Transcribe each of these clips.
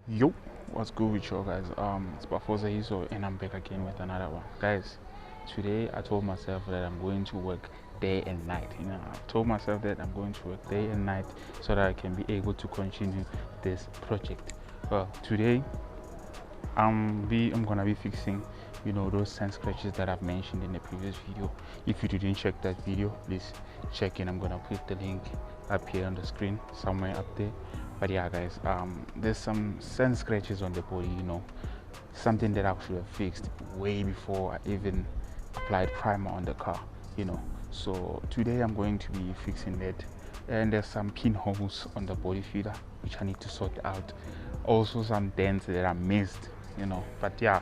Yo, what's good with you guys? It's Bafosa Hiso and I'm back again with another one. Guys, today I told myself that I'm going to work day and night. I told myself that I'm going to work day and night so that I can be able to continue this project. Well, today I'm gonna be fixing those sand scratches that I've mentioned in the previous video. If you didn't check that video, please check in. I'm gonna put the link up here on the screen, somewhere up there. But yeah guys, there's some sand scratches on the body, something that I should have fixed way before I even applied primer on the car. So today I'm going to be fixing that. And there's some pinholes on the body feeder which I need to sort out, also some dents that I missed, but yeah,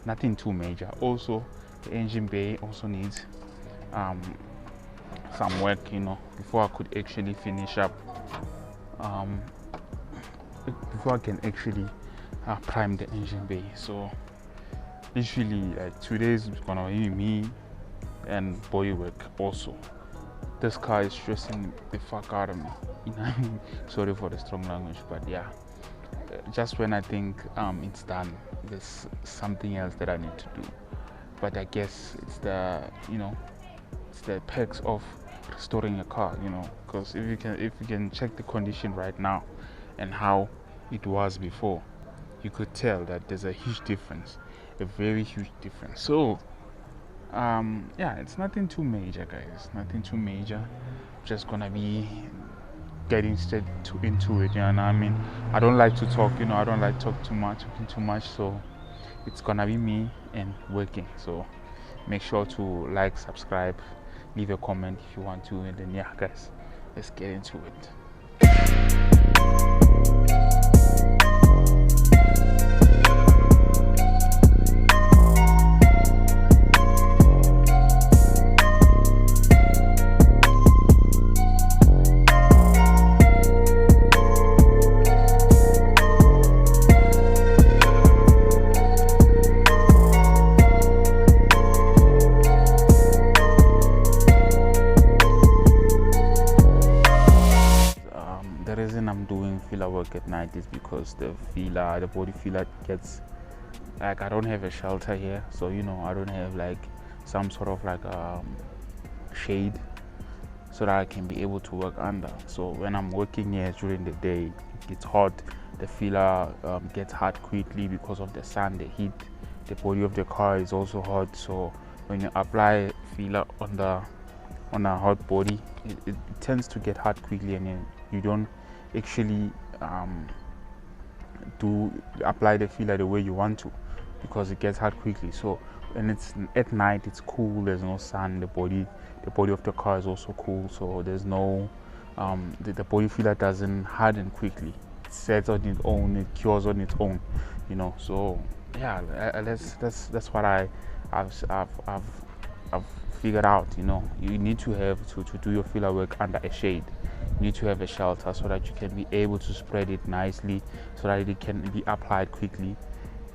nothing too major. Also the engine bay also needs some work, before I could actually finish up, before I can actually prime the engine bay. So literally today is gonna be me and body work. Also this car is stressing the fuck out of me. Sorry for the strong language, but yeah, just when I think it's done, there's something else that I need to do. But I guess it's the perks of restoring a car, because if you can check the condition right now and how it was before, you could tell that there's a huge difference, a very huge difference. So yeah, it's nothing too major, guys, nothing too major. Just gonna be getting straight into it, what I mean? I don't like to talk, I don't like talking too much, so it's gonna be me and working. So make sure to like, subscribe, leave a comment if you want to, and then yeah guys, let's get into it. The reason I'm doing filler work at night is because the body filler gets, like, I don't have a shelter here, so I don't have like some sort of like shade so that I can be able to work under. So when I'm working here during the day, it's hot, the filler gets hot quickly because of the sun, the heat. The body of the car is also hot, so when you apply filler on a hot body, it tends to get hot quickly, and you don't actually apply the filler the way you want to, because it gets hot quickly. So when it's at night, it's cool, there's no sun, the body of the car is also cool, so there's no the body filler doesn't harden quickly. It sets on its own, it cures on its own, so yeah, that's what I've figured out. You need to have to do your filler work under a shade. You need to have a shelter so that you can be able to spread it nicely, so that it can be applied quickly,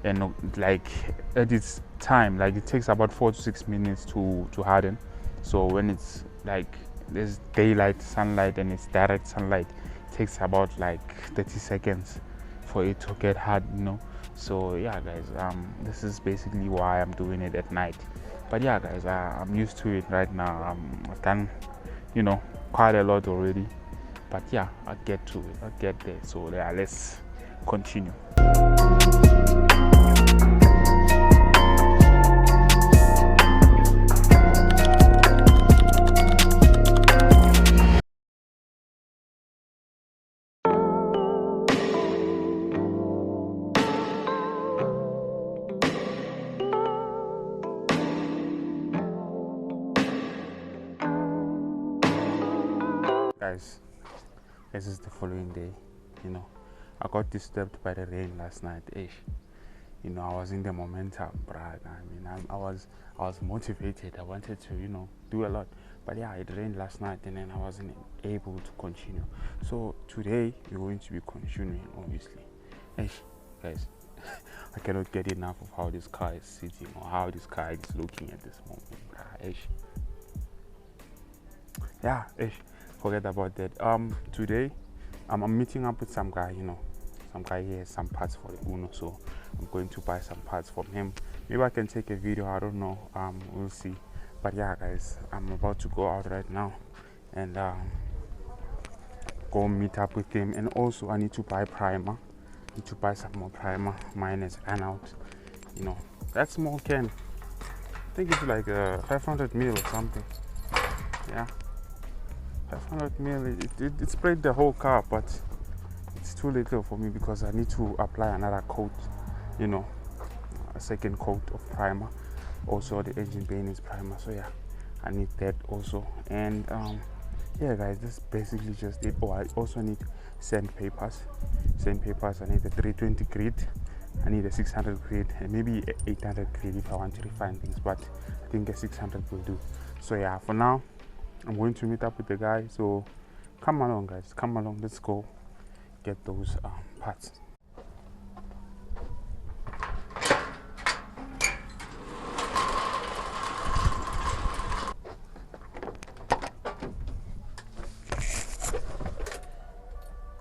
and like at its time, like it takes about 4 to 6 minutes to harden. So when it's like there's daylight, sunlight, and it's direct sunlight, it takes about like 30 seconds for it to get hard, So yeah guys, this is basically why I'm doing it at night. But yeah guys, I'm used to it right now. I've done quite a lot already, but yeah, I'll get to it, I'll get there. So yeah, let's continue. Guys, this is the following day. I got disturbed by the rain last night. I was in the momentum, brag. I was motivated. I wanted to do a lot, but yeah, it rained last night, and then I wasn't able to continue. So today we're going to be continuing, obviously. Guys, I cannot get enough of how this car is sitting, or how this car is looking at this moment, brag. Forget about that. Today I'm meeting up with some guy, some guy here has some parts for the Uno, so I'm going to buy some parts from him. Maybe I can take a video, I don't know, we'll see. But yeah guys, I'm about to go out right now and go meet up with him. And also I need to buy primer. I need to buy some more primer. Mine has ran out, you know. That small can, I think it's like 500 ml or something. Yeah, 500 ml. It sprayed the whole car, but it's too little for me because I need to apply another coat, you know, a second coat of primer. Also the engine bay needs primer, so yeah, I need that also. And yeah guys, this is basically just it. Oh, I also need sandpapers. I need a 320 grit, I need a 600 grit, and maybe 800 grit if I want to refine things, but I think a 600 will do. So yeah, for now I'm going to meet up with the guy, so come along guys, come along, let's go get those parts.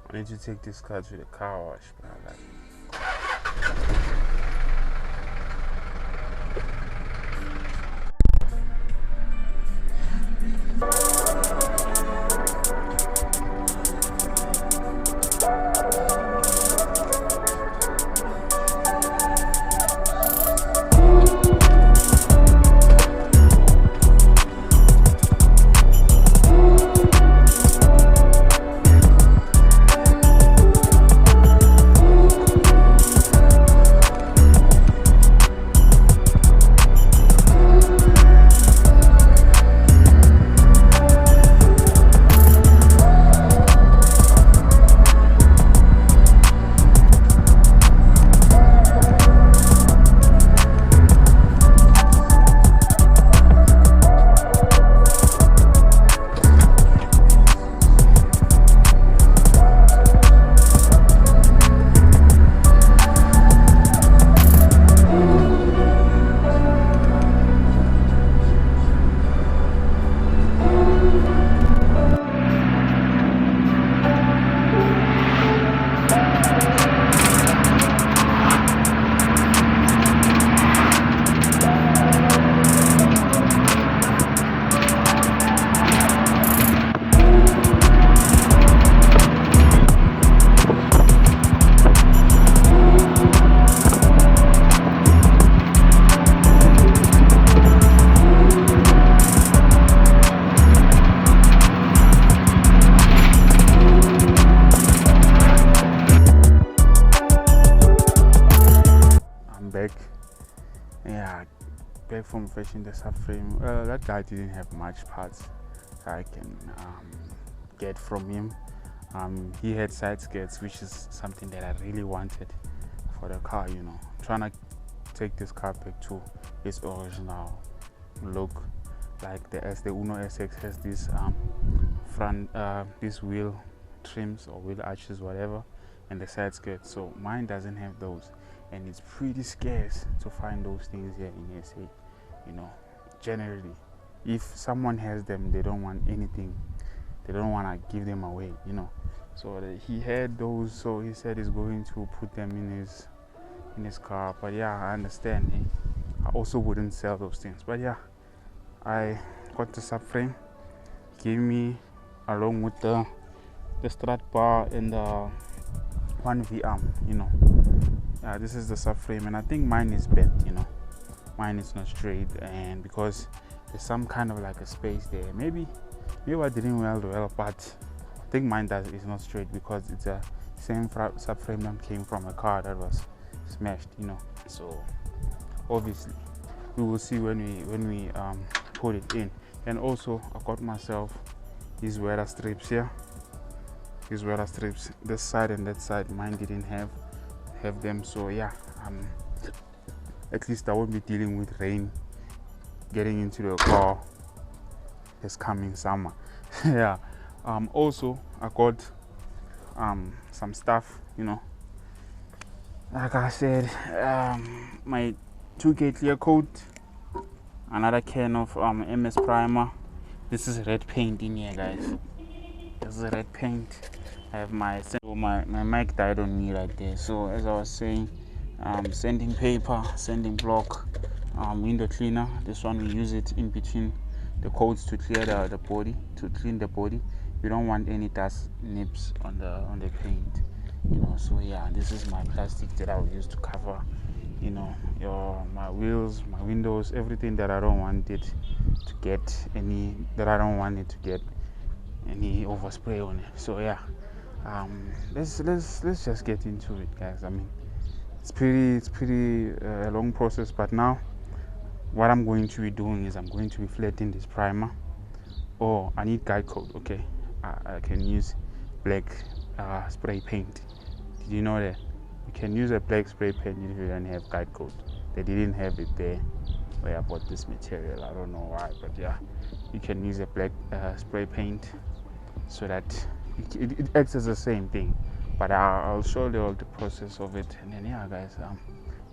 I need to take this car to the car wash, man. Back from fetching the subframe. That guy didn't have much parts I can get from him. He had side skirts, which is something that I really wanted for the car, you know. Trying to take this car back to its original look, like the Uno SX has this front this wheel trims or wheel arches, whatever, and the side skirts. So mine doesn't have those, and it's pretty scarce to find those things here in SA, you know. Generally, if someone has them, they don't want anything, they don't want to give them away, you know. So he had those, so he said he's going to put them in his car. But yeah, I understand. I also wouldn't sell those things. But yeah, I got the subframe, gave me along with the strut bar and the 1V arm, you know. This is the subframe, and I think mine is bent, you know. Mine is not straight, and because there's some kind of like a space there. Maybe I didn't weld well, but I think mine is not straight because it's a same subframe that came from a car that was smashed, you know. So obviously we will see when we put it in. And also I got myself these weather strips here. These weather strips, this side and that side, mine didn't have them. So yeah, at least I won't be dealing with rain getting into the car this coming summer. Yeah. Also I got some stuff, you know. Like I said, my 2K clear coat, another can of MS primer. This is red paint in here, guys. This is red paint. I have my mic died on me right there. So as I was saying, sanding paper, sanding block, window cleaner. This one we use it in between the coats to clear the body, to clean the body. You don't want any dust nips on the paint, you know. So yeah, this is my plastic that I will use to cover, you know, my wheels, my windows, everything that I don't want it to get any overspray on it. So yeah, let's just get into it, guys. I mean, it's pretty a long process, but now what I'm going to be doing is I'm going to be flattening this primer. Oh, I need guide coat. Okay, I can use black spray paint. Did you know that you can use a black spray paint if you don't have guide coat? They didn't have it there where I bought this material. I don't know why, but yeah, you can use a black spray paint so that it acts as the same thing. But I'll show you all the process of it, and then yeah, guys,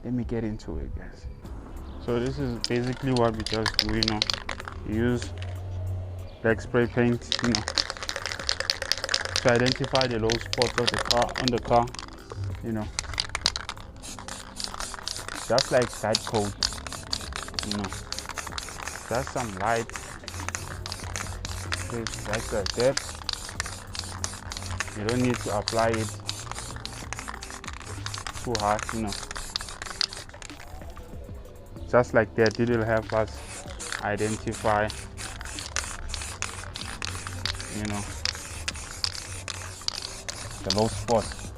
let me get into it, guys. So this is basically what we just do. You know, you use black spray paint, you know, to identify the low spots of the car, you know, just like guide coat, you know, just some light, like a depth. You don't need to apply it too hard, you know. Just like that, it will help us identify, you know, the low spots.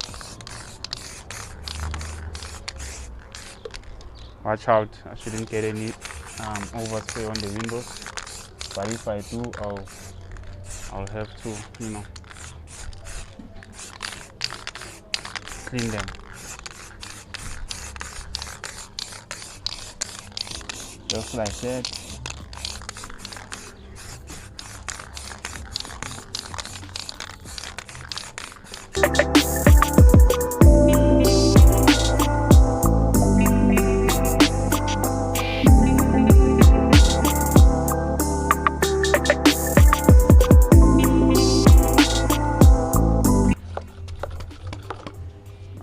Watch out, I shouldn't get any overspray on the windows, but if I do, I'll have to, you know, clean them. Just like that.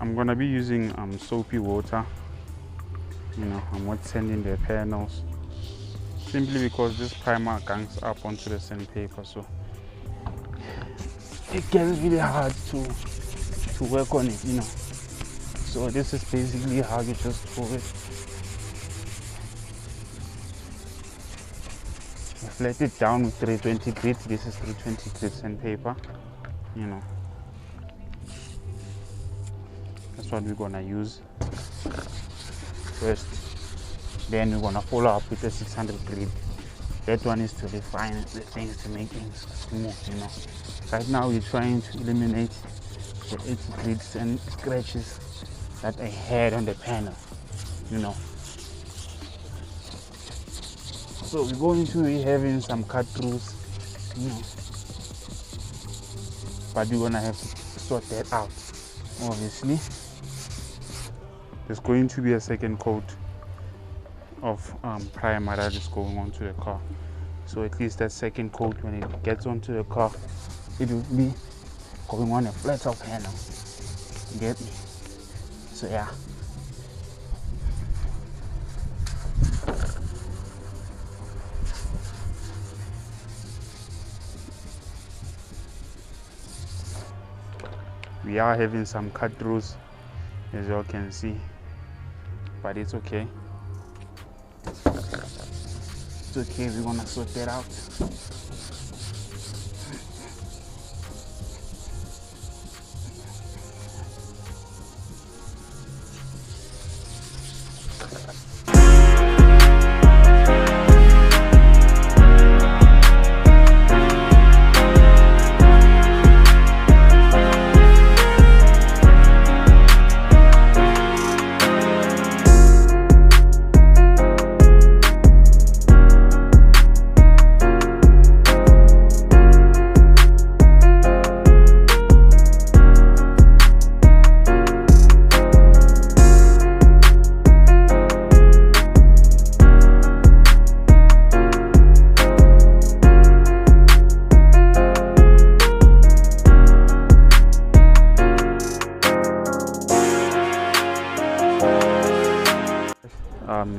I'm gonna be using soapy water. You know, I'm not sanding the panels simply because this primer gangs up onto the sandpaper, so it gets really hard to work on it, you know. So this is basically how you just do it. I flat it down with 320 grit. This is 320 grit sandpaper, you know. That's what we're gonna use first. Then we're gonna follow up with a 600 grit. That one is to refine the things, to make things smooth, you know. Right now we're trying to eliminate the 80 grits and scratches that I had on the panel, you know. So we're going to be having some cut throughs, you know, but we're gonna have to sort that out. Obviously, there's going to be a second coat of primer that is going onto the car, so at least that second coat, when it gets onto the car, it will be going on a flatter panel. You get me? So yeah. We are having some cut throughs, as you all can see, but it's okay. It's okay, we're gonna sort that out.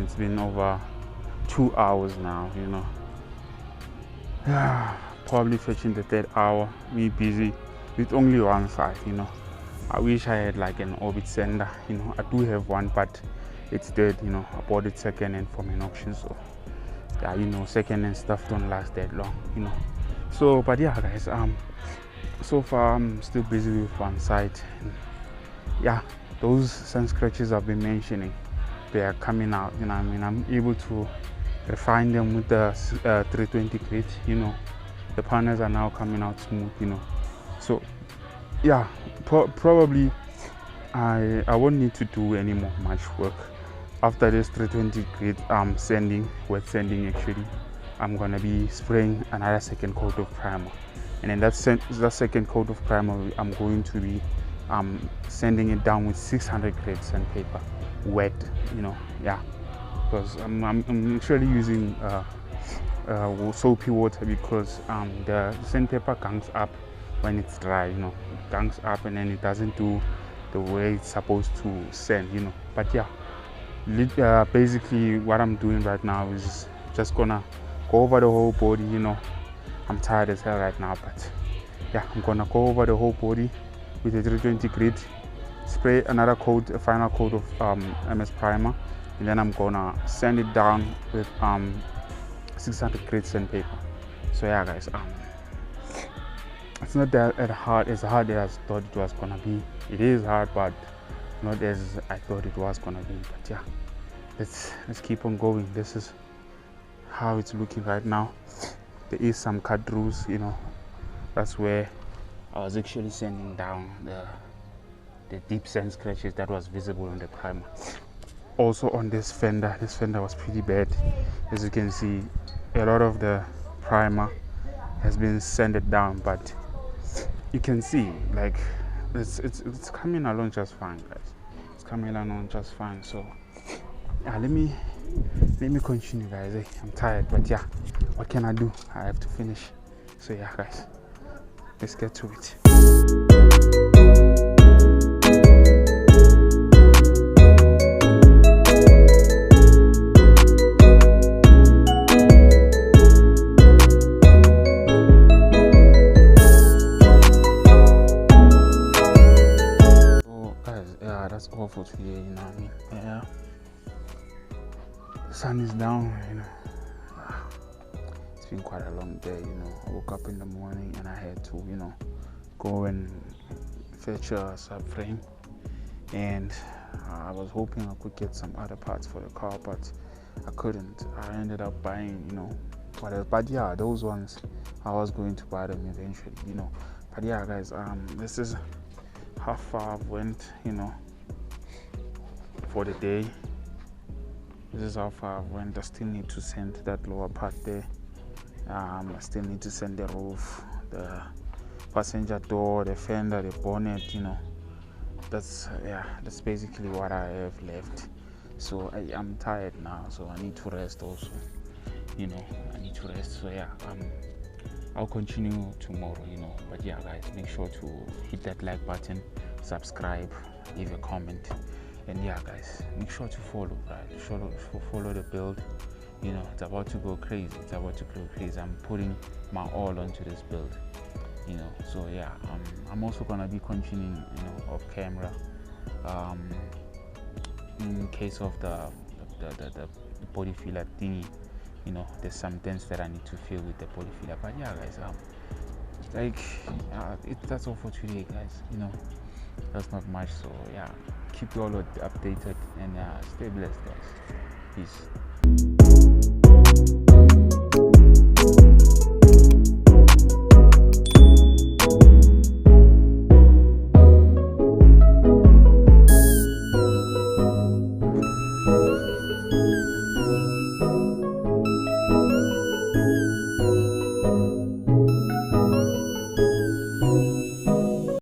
It's been over 2 hours now, you know. Probably fetching the third hour, me busy with only one side, you know. I wish I had like an orbit sender, you know. I do have one, but it's dead, you know. I bought it second hand from an auction, so yeah, you know, second hand stuff don't last that long, you know. So but yeah guys, so far I'm still busy with one side. And yeah, those sun scratches I've been mentioning, they are coming out, you know. I mean, I'm able to refine them with the 320 grit, you know. The panels are now coming out smooth, you know. So yeah, probably I won't need to do any more much work after this 320 grit wet sanding. Actually, I'm gonna be spraying another second coat of primer, and then that second coat of primer I'm going to be sanding it down with 600 grit sandpaper, wet, you know. Yeah, because I'm actually using soapy water, because the sandpaper gangs up when it's dry, you know. It gangs up and then it doesn't do the way it's supposed to sand, you know. But yeah, basically what I'm doing right now is just gonna go over the whole body, you know. I'm tired as hell right now, but yeah, I'm gonna go over the whole body with a 320 grit, spray another coat, a final coat of MS primer, and then I'm gonna sand it down with 600 grit sandpaper. So yeah guys, it's not that as hard as I thought it was gonna be. It is hard, but not as I thought it was gonna be. But yeah, let's keep on going. This is how it's looking right now. There is some cut throughs, you know. That's where I was actually sanding down the deep sand scratches that was visible on the primer. Also on this fender was pretty bad. As you can see, a lot of the primer has been sanded down, but you can see like it's coming along just fine, guys. It's coming along just fine. So yeah, let me continue, guys. I'm tired, but yeah, what can I do? I have to finish. So yeah guys, let's get to it. That's all for today, you know what I mean? Yeah, the sun is down, you know. It's been quite a long day, you know. I woke up in the morning and I had to, you know, go and fetch a subframe, and I was hoping I could get some other parts for the car, but I couldn't. I ended up buying, you know, whatever. But yeah, those ones I was going to buy them eventually, you know. But yeah guys, this is how far I've went, you know, for the day. This is how far I went. I still need to sand that lower part there. I still need to sand the roof, the passenger door, the fender, the bonnet, you know. That's basically what I have left. So I'm tired now, so I need to rest also, you know. I need to rest. So yeah, I'll continue tomorrow, you know. But yeah guys, make sure to hit that like button, subscribe, leave a comment, and yeah guys, make sure to follow, right? Follow the build, you know. It's about to go crazy. I'm putting my all onto this build, you know. So yeah, I'm also gonna be continuing, you know, off camera, in case of the body filler thingy, you know. There's some dents that I need to fill with the body filler. But yeah guys, that's all for today, guys, you know. That's not much. So yeah, keep you all updated, and stay blessed, guys. Peace.